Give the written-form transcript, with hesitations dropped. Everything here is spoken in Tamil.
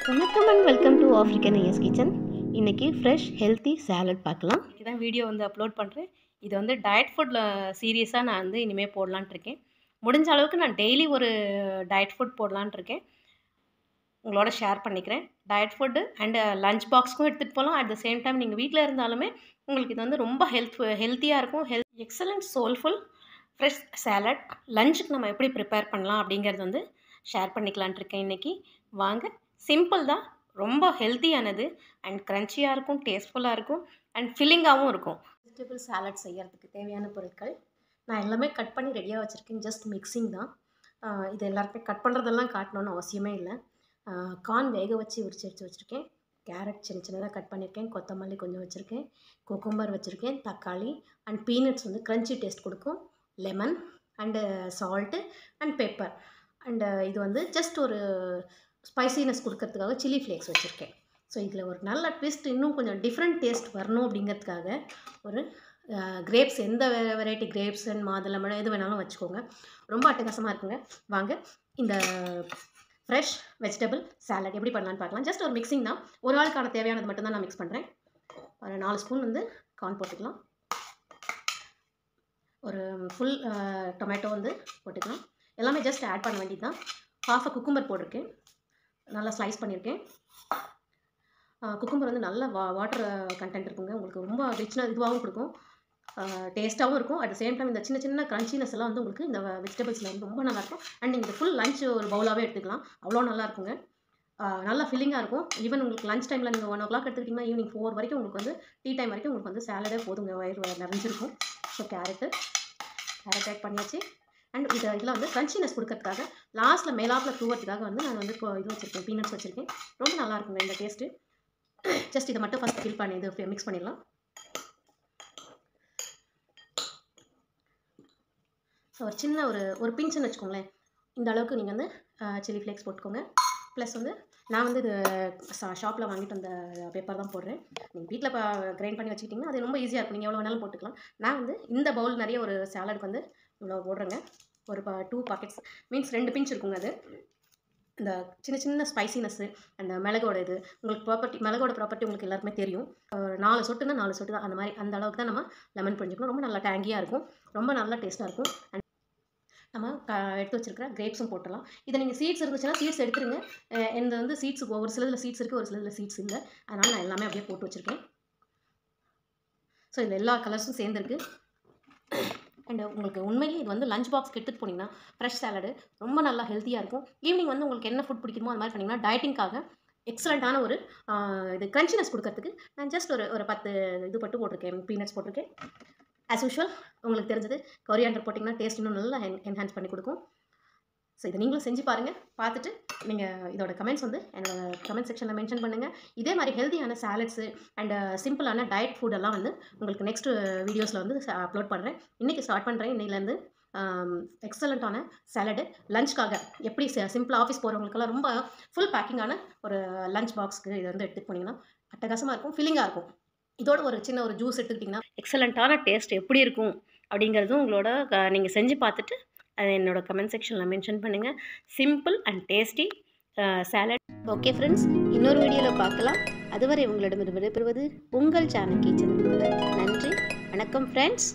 வணக்கம் and welcome to African IS kitchen. இன்றைக்கி ஃப்ரெஷ் ஹெல்த்தி சாலட் பார்க்கலாம். இதுதான் வீடியோ அப்லோட் பண்ணுறேன். இது டயட் ஃபுட்டில் சீரியஸாக நான் இனிமேல் போடலான்ட்டு இருக்கேன். முடிஞ்ச அளவுக்கு நான் டெய்லி ஒரு டயட் ஃபுட் போடலான்ட்டு இருக்கேன். உங்களோட ஷேர் பண்ணிக்கிறேன். டயட் ஃபுட்டு அண்டு லஞ்ச் பாக்ஸ்க்கும் எடுத்துகிட்டு போகலாம். அட் த சேம் டைம் நீங்கள் வீட்டில் இருந்தாலுமே உங்களுக்கு இது ரொம்ப ஹெல்த்தியாக இருக்கும். எக்ஸலண்ட் சோல்ஃபுல் ஃப்ரெஷ் சாலட் லஞ்சுக்கு நம்ம எப்படி ப்ரிப்பேர் பண்ணலாம் அப்படிங்கிறது ஷேர் பண்ணிக்கலான்ட்டு இருக்கேன். இன்றைக்கி வாங்க. சிம்பிள் தான், ரொம்ப ஹெல்த்தியானது அண்ட் க்ரன்ச்சியாக இருக்கும், டேஸ்ட்ஃபுல்லாக இருக்கும் அண்ட் ஃபில்லிங்காகவும் இருக்கும். வெஜிடபிள் சாலட் செய்கிறதுக்கு தேவையான பொருட்கள் நான் எல்லாமே கட் பண்ணி ரெடியாக வச்சுருக்கேன். ஜஸ்ட் மிக்சிங் தான். இது எல்லாருக்குமே கட் பண்ணுறதெல்லாம் காட்டணுன்னு அவசியமே இல்லை. கார்ன் வேக வச்சு உரிச்சு எடுத்து வச்சுருக்கேன். கேரட் சின்ன சின்னதாக கட் பண்ணியிருக்கேன். கொத்தமல்லி கொஞ்சம் வச்சுருக்கேன். குக்கும்பர் வச்சுருக்கேன். தக்காளி அண்ட் பீனட்ஸ் க்ரன்ச்சி டேஸ்ட் கொடுக்கும். Lemon and salt and pepper and இது ஜஸ்ட் ஒரு ஸ்பைசினஸ் கொடுக்கறதுக்காக சில்லி ஃப்ளேக்ஸ் வச்சுருக்கேன். ஸோ இதில் ஒரு நல்ல ட்விஸ்ட், இன்னும் கொஞ்சம் டிஃப்ரெண்ட் டேஸ்ட் வரணும் அப்படிங்கிறதுக்காக ஒரு கிரேப்ஸ், எந்த வெரைட்டி கிரேப்ஸ் அண்ட் மாதுளம்பழம் எது வேணாலும் வச்சுக்கோங்க. ரொம்ப அட்டகாசமாக இருக்குங்க. வாங்க இந்த ஃப்ரெஷ் வெஜிடபிள் சாலட் எப்படி பண்ணலான்னு பார்க்கலாம். ஜஸ்ட் ஒரு மிக்சிங் தான். ஒரு ஆளுக்கான தேவையானது மட்டும்தான் நான் மிக்ஸ் பண்ணுறேன். ஒரு 4 ஸ்பூன் கார்ன் போட்டுக்கலாம். ஒரு ஃபுல் டொமேட்டோ போட்டுக்கலாம். எல்லாமே ஜஸ்ட் ஆட் பண்ண வேண்டியது தான். ஹாஃப் குக்கும்பர் போட்டிருக்கேன். நல்லா ஸ்லைஸ் பண்ணியிருக்கேன். குக்கும்பர் நல்ல வாட்டர் கண்டென்ட் இருக்குங்க. உங்களுக்கு ரொம்ப ரிச்னாக இதுவாகவும் கொடுக்கும், டேஸ்ட்டாகவும் இருக்கும். அட் த சேம் டைம் இந்த சின்ன சின்ன க்ரன்ச்சினஸ் எல்லாம் உங்களுக்கு இந்த வெஜிடபிள்ஸில் ரொம்ப நல்லாயிருக்கும். அண்ட் நீங்கள் இந்த ஃபுல் லஞ்ச் ஒரு பவுலாகவே எடுத்துக்கலாம். அவ்வளோ நல்லா இருக்குங்க. நல்லா ஃபில்லிங்காக இருக்கும். ஈவன் உங்களுக்கு லஞ்ச் டைமில் நீங்கள் 1 o'clock எடுத்துக்கிட்டிங்கன்னா ஈவினிங் 4 வரைக்கும் உங்களுக்கு டீ டைம் வரைக்கும் உங்களுக்கு சாலடே போதுங்க. வயிறு நிறைஞ்சிருக்கும். ஸோ கேரட் ஆட் பண்ணியாச்சு. அண்ட் இதில் க்ரன்ச்சினஸ் கொடுக்கறதுக்காக லாஸ்ட்டில் மேலாப்பில் தூவறதுக்காக நான் இது வச்சுருக்கேன், பீனட்ஸ் வச்சுருக்கேன். ரொம்ப நல்லா இருக்குங்க இந்த டேஸ்ட்டு. ஜஸ்ட் இதை மட்டும் ஃபஸ்ட் ஃபில் பண்ணி மிக்ஸ் பண்ணிடலாம். ஸோ ஒரு சின்ன ஒரு பிஞ்சுன்னு வச்சுக்கோங்களேன். இந்த அளவுக்கு நீங்கள் சில்லி ஃப்ளேக்ஸ் போட்டுக்கோங்க. ப்ளஸ் நான் இது ஷாப்பில் வாங்கிட்டு வந்த பேப்பர் தான் போடுறேன். நீங்கள் வீட்டில் கிரைண்ட் பண்ணி வச்சுக்கிட்டிங்கன்னா அது ரொம்ப ஈஸியாக இருக்கும். நீங்கள் எவ்வளோ வேணாலும் போட்டுக்கலாம். நான் இந்த பவுல் நிறைய ஒரு சாலடுக்கு இவ்வளோ போடுறேங்க. ஒரு 2 பாக்கெட்ஸ் மீன்ஸ் 2 பிஞ்ச் இருக்குங்க. அது இந்த சின்ன சின்ன ஸ்பைசினஸ்ஸு அந்த மிளகோட உங்களுக்கு மிளகோட ப்ராப்பர்ட்டி உங்களுக்கு எல்லாருக்குமே தெரியும். 4 சொட்டுன்னா 4 சொட்டு தான். அந்த அளவுக்கு தான் நம்ம லெமன் புழிஞ்சிக்கணும். ரொம்ப நல்லா டேங்கியாக இருக்கும். ரொம்ப நல்லா டேஸ்ட்டாக இருக்கும். அண்ட் நம்ம எடுத்து வச்சுருக்கிற கிரேப்ஸும் போட்டுடலாம். இதை நீங்கள் சீட்ஸ் இருந்துச்சுன்னா சீட்ஸ் எடுத்துருங்க. இந்த சீட்ஸ் ஒரு சிலதில் சீட்ஸ் இருக்குது, ஒரு சிலதில் சீட்ஸ் இல்லை. அதனால் நான் எல்லாமே அப்படியே போட்டு வச்சுருக்கேன். ஸோ இதில் எல்லா கலர்ஸும் சேர்ந்துருக்கு. அண்ட் உங்களுக்கு உண்மையிலே இது லஞ்ச் பாக்ஸ்க்கு எடுத்துகிட்டு போனீங்கன்னா ஃப்ரெஷ் சாலடு ரொம்ப நல்லா ஹெல்த்தியாக இருக்கும். ஈவினிங் உங்களுக்கு என்ன ஃபுட் பிடிக்குமோ அது மாதிரி பண்ணிங்கன்னா டயட்டிங்காக எக்ஸலண்ட்டான ஒரு இது க்ரன்ச்சினஸ் கொடுக்கறதுக்கு நான் ஜஸ்ட் ஒரு 10 இது போட்டிருக்கேன், பீனட்ஸ் போட்டிருக்கேன். ஆஸ் யூஷுவல் உங்களுக்கு தெரிஞ்சது கொரியாண்டர் போட்டிங்கன்னா டேஸ்ட் இன்னும் நல்லா என்ஹான்ஸ் பண்ணி கொடுக்கும். ஸோ இதை நீங்களும் செஞ்சு பாருங்கள். பார்த்துட்டு நீங்கள் இதோட கமெண்ட்ஸ் என்னோட கமெண்ட் செக்ஷனில் மென்ஷன் பண்ணுங்கள். இதே மாதிரி ஹெல்த்தியான சாலட்ஸு அண்ட் சிம்பிளான டயட் ஃபுட்டெல்லாம் உங்களுக்கு நெக்ஸ்ட் வீடியோஸில் அப்லோட் பண்ணுறேன். இன்றைக்கி ஸ்டார்ட் பண்ணுறேன். இன்னையிலேருந்து எக்ஸலண்ட்டான சாலடு லஞ்சுக்காக எப்படி சிம்பிளாக ஆஃபீஸ் போகிறவங்களுக்கெல்லாம் ரொம்ப ஃபுல் பேக்கிங்கான ஒரு லஞ்ச் பாக்ஸ்க்கு இதை எடுத்துகிட்டு போனீங்கன்னா அட்டகாசமாக இருக்கும், ஃபில்லிங்காக இருக்கும். இதோட ஒரு சின்ன ஒரு ஜூஸ் எடுத்துக்கிட்டிங்கன்னா எக்ஸலண்ட்டான டேஸ்ட் எப்படி இருக்கும் அப்படிங்கிறதும் உங்களோட நீங்கள் செஞ்சு பார்த்துட்டு அதை என்னோட கமெண்ட் செக்ஷனில் மென்ஷன் பண்ணுங்கள். Simple and tasty salad. Okay friends, இன்னொரு வீடியோவில் பார்க்கலாம். அதுவரை உங்களிடமிருந்து விடைபெறுவது உங்கள் ஜானகி. நன்றி, வணக்கம் ஃப்ரெண்ட்ஸ்.